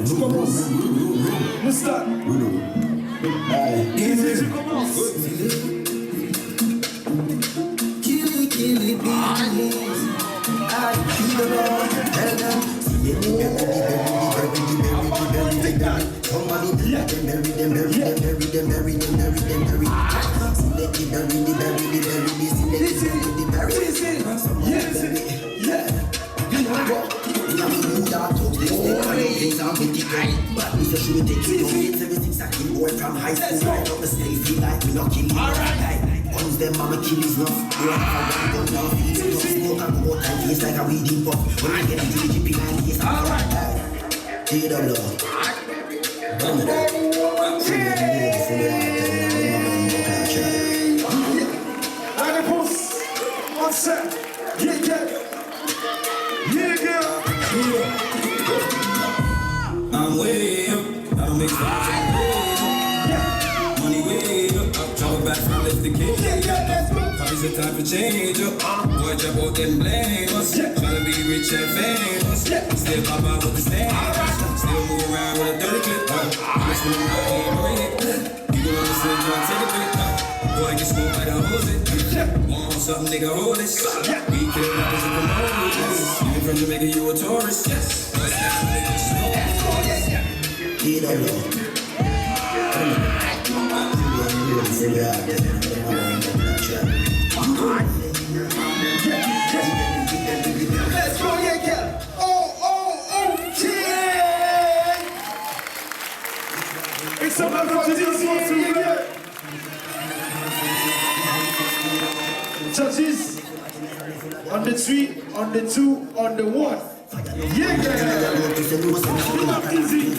tu commences. Moustan. Deezee, tu commences. Kill it, once them mama kill his love, they have a gun down feet. Smoke and go out and taste like a weeding puff. When I get into the jippy line, it's alright. Take it up, love. Run it up. Sing it to me, sing it out. La réponse. On set. Eger. Eger. I'm way up. I don't make sense. Money way up. Travel back from left the cage. It's the time for change up. Boy, jump out them blame us. Tryna be rich and famous. Still pop out with the stage. Still move around with a dirty clip. I'm still out here doing it. You gon' understand, tryna take a bit. Boy, get smoked like a hose it. Want something, nigga, hold it. We kill rappers and promoters. Even from Jamaica, you a tourist. What's that, nigga? Get up, love. Sing it out. Let's go, Eger. OK. Make some noise for Deezee. Judges, on the 3, on the 2, on the 1. Eger. Deezee.